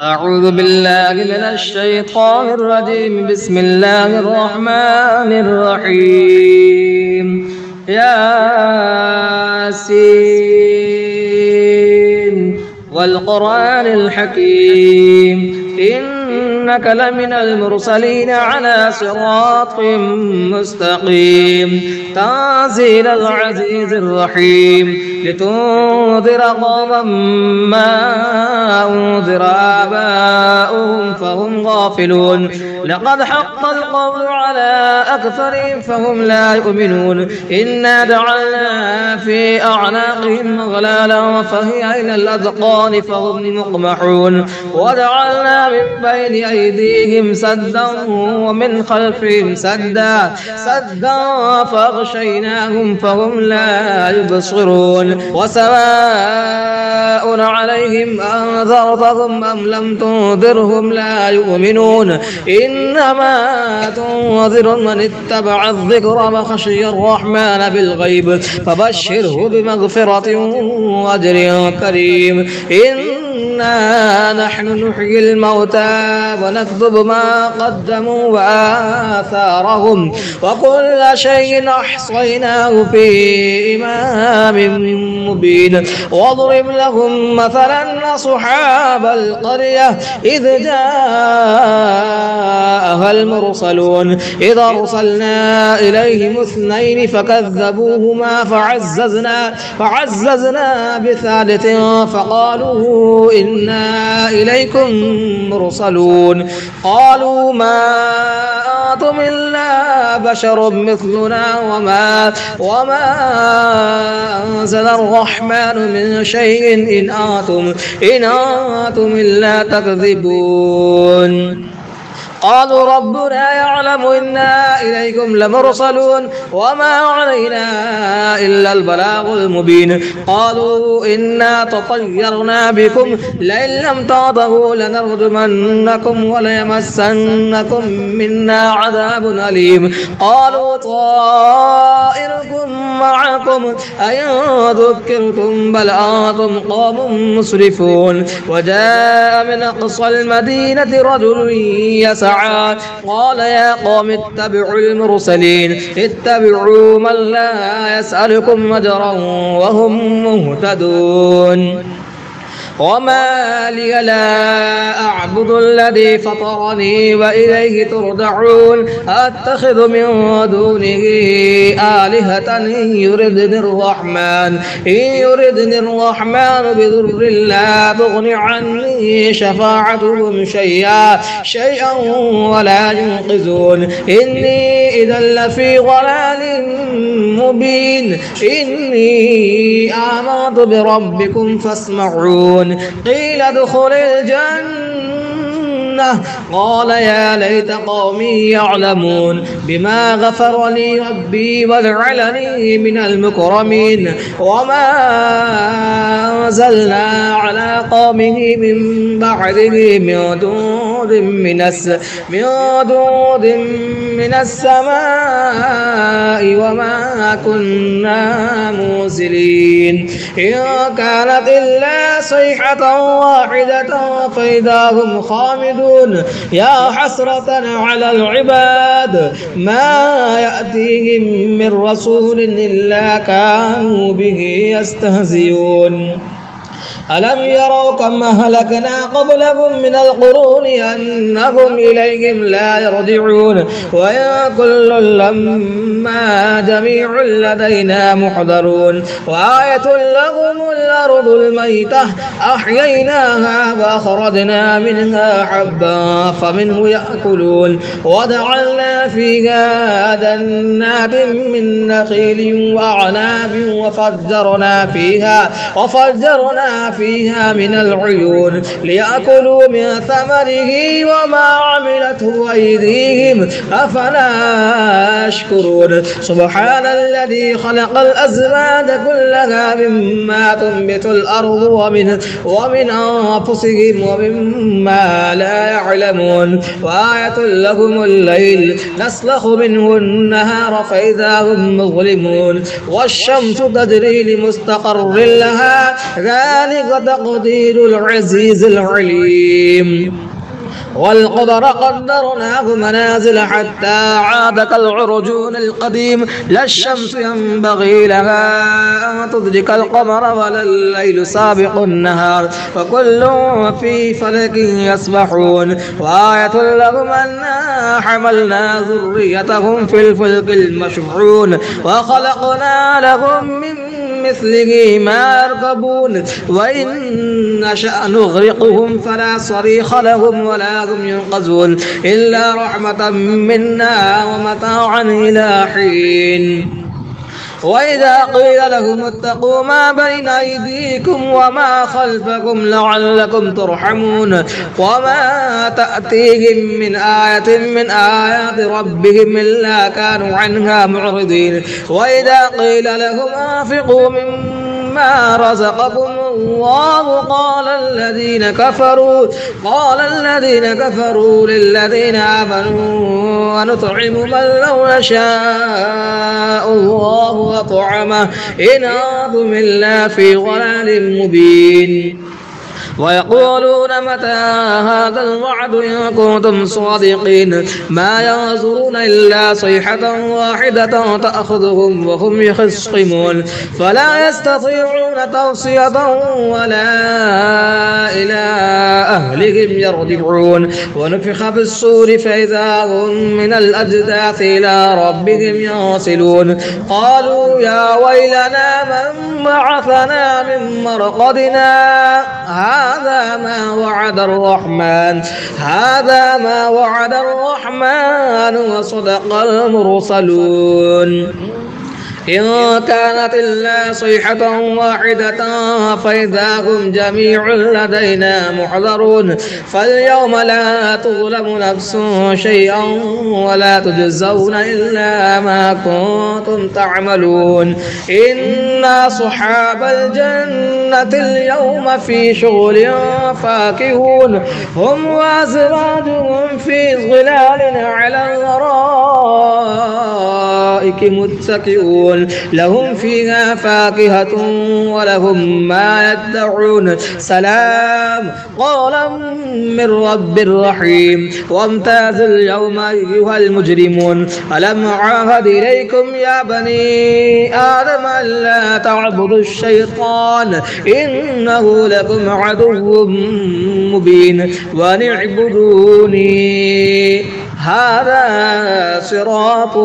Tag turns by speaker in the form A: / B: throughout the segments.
A: أعوذ بالله من الشيطان الرجيم. بسم الله الرحمن الرحيم. ياسين والقرآن الحكيم إنك لمن المرسلين على صراط مستقيم. تنزيل العزيز الرحيم لتنذر قوما ما أنذر آباؤهم فهم غافلون. لقد حق القول على أكثرهم فهم لا يؤمنون. إنا جعلنا في أعناقهم أغلالا فهي إلى الأذقان فهم مقمحون. وجعلنا من بين أيديهم سدا ومن خلفهم سدا فأغشيناهم فهم لا يبصرون. وسواء عليهم أنذرتهم أم لم تنذرهم لا يؤمنون. إنما تنذر من اتبع الذكر وخشي الرحمن بالغيب فبشره بمغفرة وأجر كريم. إنا نحن نحيي الموتى ونكتب ما قدموا وآثارهم وكل شيء أحصيناه في إمام مبين. واضرب لهم مثلا أصحاب القرية إذ جاءها المرسلون إذ أرسلنا إليهم اثنين فكذبوهما فعززنا بثالث فقالوا إنا إليكم مرسلون. قالوا ما أنتم إلا بشر مثلنا وما أنزل الرحمن من شيء إن أنتم إلا تكذبون. قالوا ربنا يعلم إنا إليكم لمرسلون وما علينا إلا البلاغ المبين. قالوا إنا تطيرنا بكم لئن لم تنتهوا لنرجمنكم وليمسنكم منا عذاب أليم. قالوا طائركم معكم أئن ذكرتم بل أنتم قوم مسرفون. وجاء من أقصى المدينة رجل يسعى قال يا قوم اتبعوا المرسلين اتبعوا من لا يسألكم أجرا وهم مهتدون. وما لي لا أعبد الذي فطرني وإليه ترجعون. أتخذ من دونه آلهة إن يردني الرحمن بضر لا تغن عني شفاعتهم شيئا ولا ينقذون. إني إذا لفي ضلال مبين. إني آمنت بربكم فاسمعون. قيل ادخل الجنة قال يا ليت قومي يعلمون بما غفر لي ربي وجعلني من المكرمين. وما أنزلنا على قومه من بعده من دود من السماء وما كنا منزلين. إن كانت إلا صيحة واحدة فإذا هم خامدون. يا حسرة على العباد ما يأتيهم من رسول إلا كانوا به يستهزئون. ألم يروا كم أهلكنا قبلهم من القرون أنهم إليهم لا يرجعون. وإن كل لما جميع لدينا محضرون. وآية لهم الأرض الميتة أحييناها وأخرجنا منها حبا فمنه يأكلون. وجعلنا فيها جنات من نخيل وأعناب وفجرنا فيها من العيون ليأكلوا من ثمره وما عملته أيديهم أفلا يشكرون. سبحان الذي خلق الأزواج كلها مما تنبت الأرض ومن أنفسهم ومما لا يعلمون. وآية لهم الليل نسلخ منه النهار فإذا هم مظلمون. والشمس تجري لمستقر لها ذلك ذلك تقدير العزيز العليم. والقمر قدرناه منازل حتى عاد كالعرجون القديم لا الشمس ينبغي لها أن تدرك القمر ولا الليل سابق النهار وكل في فلك يسبحون وآية لهم أنا حملنا ذريتهم في الفلك المشحون وخلقنا لهم من مثله ما يركبون وإن نشأ نغرقهم فلا صريخ لهم ولا هم ينقذون إلا رحمة منا ومتاعا إلى حين. وإذا قيل لهم اتقوا ما بين أيديكم وما خلفكم لعلكم ترحمون وما تأتيهم من آية من آيات ربهم إلا كانوا عنها معرضين. وإذا قيل لهم أنفقوا مما رزقكم الله قال الذين كفروا للذين آمنوا ونطعم من لو يشاء الله أطعمه إن أنتم إلا في ضلال مبين. ويقولون متى هذا الوعد إن كنتم صادقين ما ينظرون إلا صيحة واحدة تأخذهم وهم يخصمون فلا يستطيعون توصية ولا إلى أهلهم يرجعون. ونفخ في الصور فإذا هم من الأجداث إلى ربهم ينسلون قالوا يا ويلنا من بعثنا من مرقدنا هذا ما وعد الرحمن وصدق المرسلون. إن كانت إلا صيحة واحدة فإذا هم جميع لدينا محضرون فاليوم لا تظلم نفس شيئا ولا تجزون إلا ما كنتم تعملون. إن أصحاب الجنة اليوم في شغل فاكهون هم وأزواجهم في ظلال على الأرائك متكئون لهم فيها فاكهة ولهم ما يدعون سلام قولا من رب رحيم. وامتازوا اليوم أيها المجرمون ألم أعهد إليكم يا بني آدم ألا تعبدوا الشيطان إنه لكم عدو مبين وأن اعبدوني هذا صراط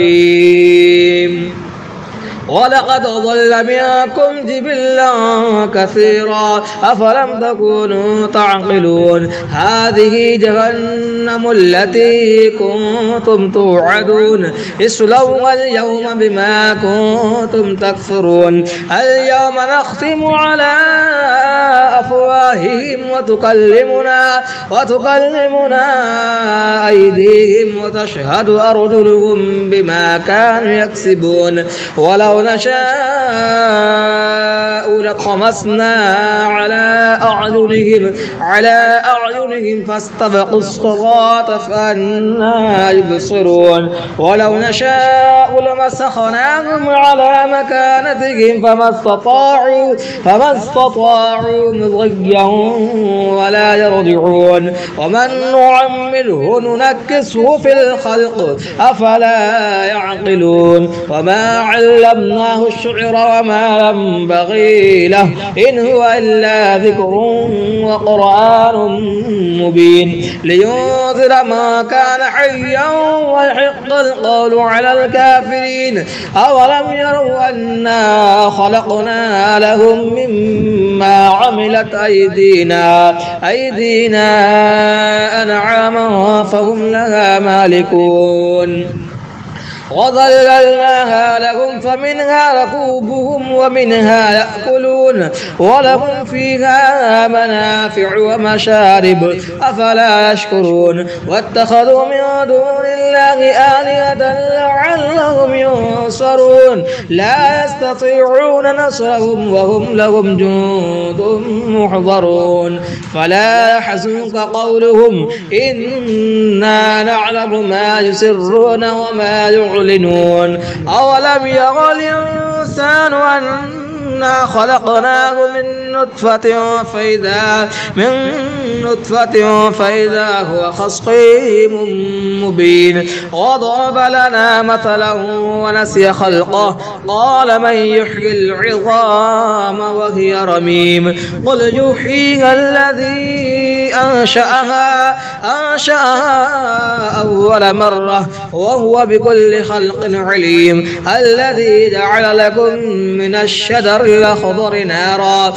A: مستقيم. ولقد ضل منكم جبلا كثيرا أفلم تكونوا تعقلون هذه جهنم التي كنتم توعدون اصلوها اليوم بما كنتم تكفرون. اليوم نختم على أفواههم وتكلمنا أيديهم وتشهد أرجلهم بما كانوا يكسبون. ولو نشاء لطمسنا على أعينهم فاستبقوا الصراط فأنى يبصرون. ولو نشاء لمسخناهم على مكانتهم فما استطاعوا مضيا ولا يرجعون. ومن نعمره ننكسه في الخلق أفلا يعقلون. وما علمناه الشعر وما ينبغي له إن هو إلا ذكر وقرآن مبين لينذر ما كان حيا ويحق القول على الكافرين. أولم يروا أنا خلقنا لهم مما عملت أيدينا أنعاما فهم لها مالكون وظللناها لهم فمنها ركوبهم ومنها يأكلون ولهم فيها منافع ومشارب أفلا يشكرون. واتخذوا من دون الله آلهة لعلهم ينصرون لا يستطيعون نصرهم وهم لهم جند محضرون. فلا يحزنك قولهم إنا نعلم ما يسرون وما يعلنون. أولم يرى الإنسان إنا خلقناه من نطفة فإذا هو خصيم مبين وضرب لنا مثلا ونسي خلقه قال من يحيي العظام وهي رميم قل يحييها الذي أنشأها أول مرة وهو بكل خلق عليم الذي جعل لكم من الشجر الأخضر نارا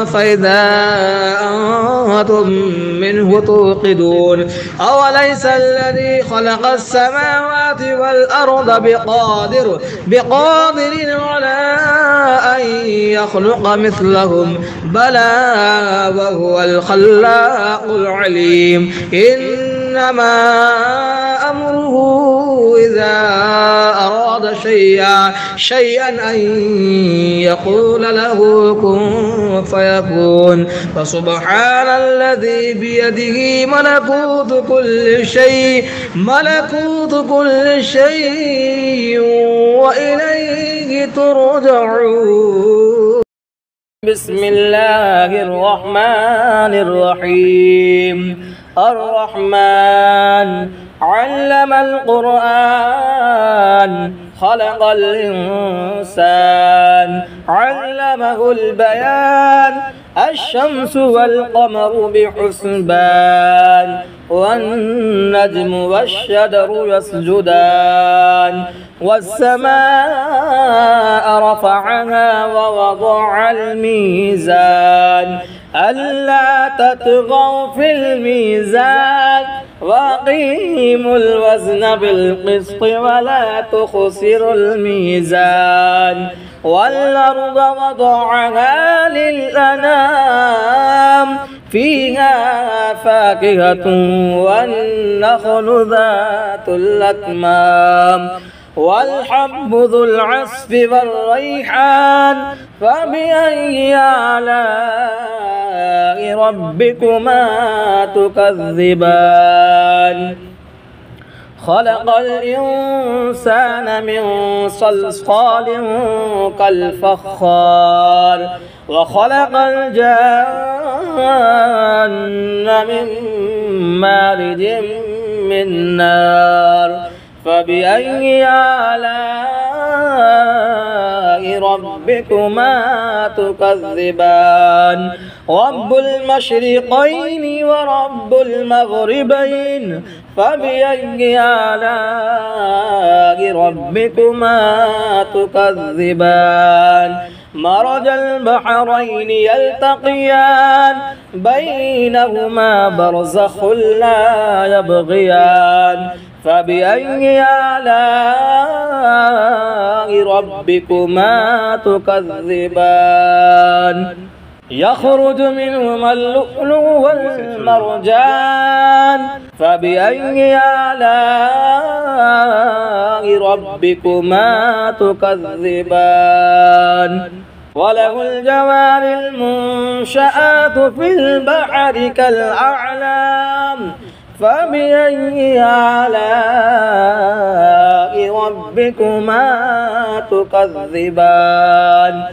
A: فإذا أنتم منه توقدون أوليس الذي خلق السماوات والأرض بقادر على أن يخلق مثلهم بلى وهو الخلاق العليم إنما أمره إذا أراد شيئا أن يقول له كن فيكون فسبحان الذي بيده ملكوت كل شيء وإليه ترجعون. بسم الله الرحمن الرحيم. الرحمن علم القرآن خلق الإنسان علمه البيان الشمس والقمر بحسبان والنجم والشجر يسجدان والسماء رفعها ووضع الميزان ألا تطغوا في الميزان وأقيموا الوزن بالقسط ولا تخسروا الميزان والأرض وضعها للأنام فيها فاكهة والنخل ذات الأكمام والحب ذو العصف والريحان فبأي آلاء ربكما تكذبان خلق الإنسان من صلصال كالفخار وخلق الجان من مارج من نار فبأي آلاء ربكما تكذبان رب المشرقين ورب المغربين فبأي آلاء ربكما تكذبان مرج البحرين يلتقيان بينهما برزخ لا يبغيان فبأي آلاء ربكما تكذبان يخرج منهما اللؤلؤ والمرجان فبأي آلاء ربكما تكذبان وله الجوار المنشآت في البحر كالأعلام فبأي آلاء ربكما تكذبان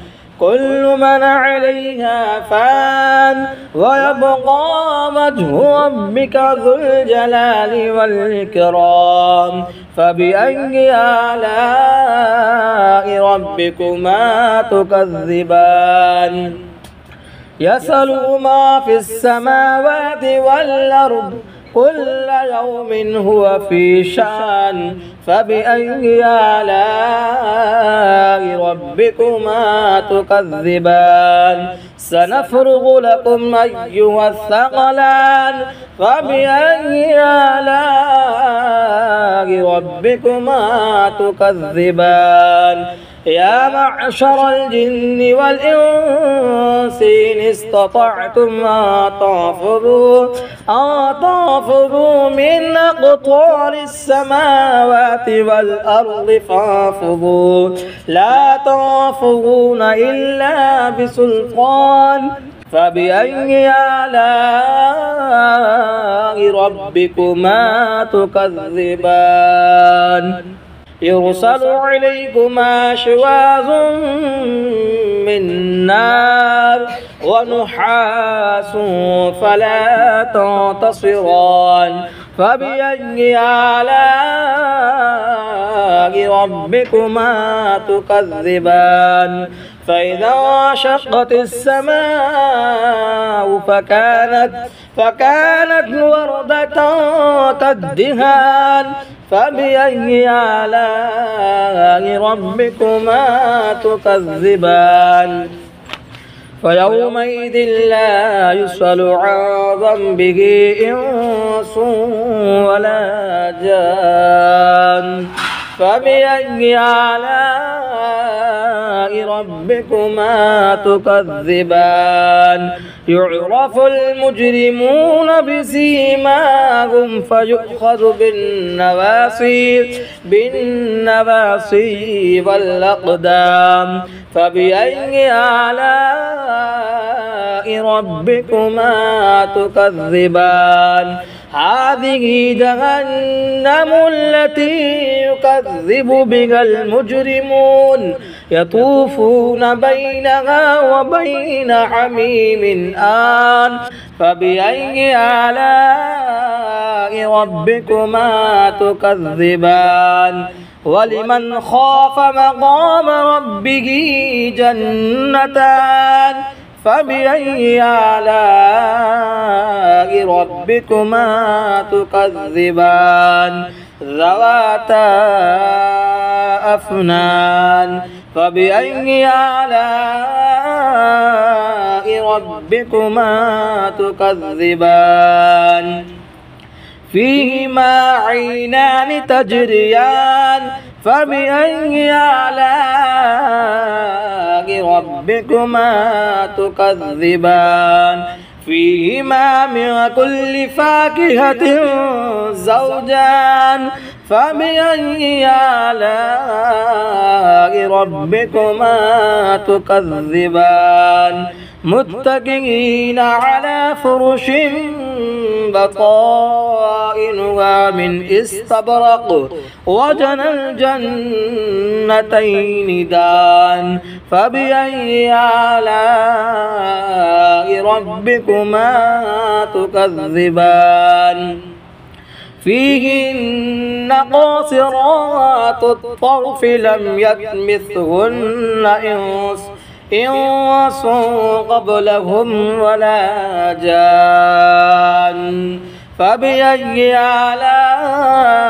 A: كل من عليها فان ويبقى وجه ربك ذو الجلال والإكرام فبأي آلاء ربكما تكذبان يسأله ما في السماوات والأرض كل يوم هو في شأن فبأي آلاء ربكما تكذبان سنفرغ لكم أيها الثقلان فبأي آلاء ربكما تكذبان يا معشر الجن والإنس إن استطعتم أن تنفذوا من أقطار السماوات والأرض فانفذوا لا تنفذون إلا بسلطان فبأي آلاء ربكما تكذبان يرسل عليكما شواظ من نار ونحاس فلا تنتصران فبأي آلاء ربكما تكذبان فإذا انشقت السماء فكانت وردة كالدهان فبأي آلاء ربكما تكذبان فيومئذ لا يسأل عن ذنبه إنس ولا جان فبأي آلاء ربكما تكذبان يعرف المجرمون بسيماهم فيؤخذ بالنواصي والأقدام فبأي آلاء ربكما تكذبان هذه جهنم التي يكذب بها المجرمون يطوفون بينها وبين حميم آن فبأي آلاء ربكما تكذبان ولمن خاف مقام ربه جنتان فبأي آلاء ربكما تكذبان ذواتا أفنان فبأي آلاء ربكما تكذبان فيهما عينان تجريان فبأي آلاء ربكما تكذبان فيهما من كل فاكهة زوجان فبأي آلاء ربكما تكذبان متكئين على فرش بطائنها من استبرق وجنى الجنتين دان فبأي آلاء ربكما تكذبان فيهن قاصرات الطرف لم يطمثهن إنس قبلهم ولا جان فبأي آلاء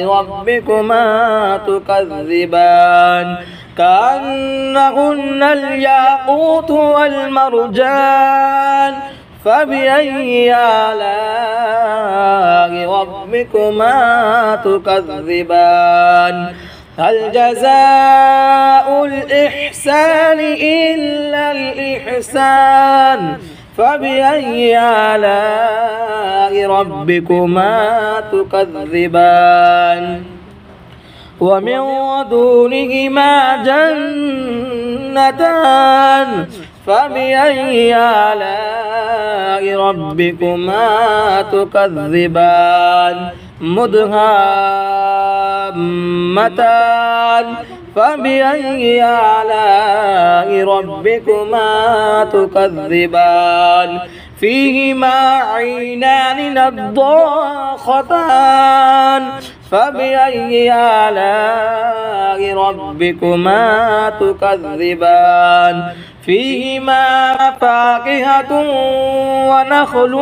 A: ربكما تكذبان كأنهن الياقوت والمرجان فبأي آلاء ربكما تكذبان هل جزاء الإحسان إلا الإحسان فبأي آلاء ربكما تكذبان ومن دونهما جنتان فبأي آلاء ربكما تكذبان مدهامتان فبأي آلاء ربكما تكذبان فيهما عينان نضاختان فبأي آلاء ربكما تكذبان فيهما فاكهة ونخل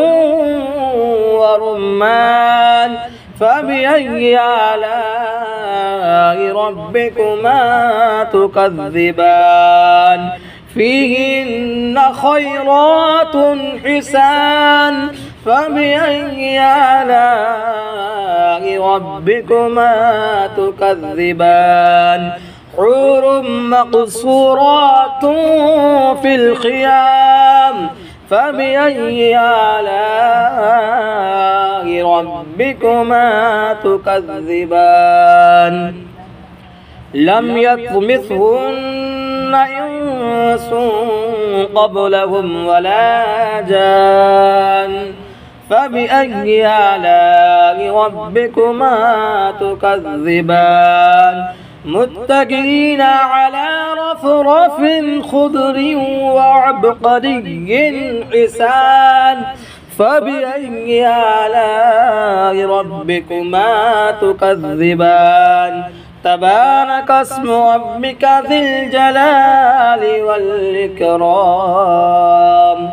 A: ورمان فبأي آلاء ربكما تكذبان فيهن خيرات حسان فبأي آلاء ربكما تكذبان حور مقصورات في الخيام فبأي آلاء ربكما تكذبان لم يطمثهن إنس قبلهم ولا جان فبأي آلاء ربكما تكذبان متكئين على رفرف خضر وعبقري حسان فبأي آلاء ربكما تكذبان تبارك اسم ربك ذي الجلال والإكرام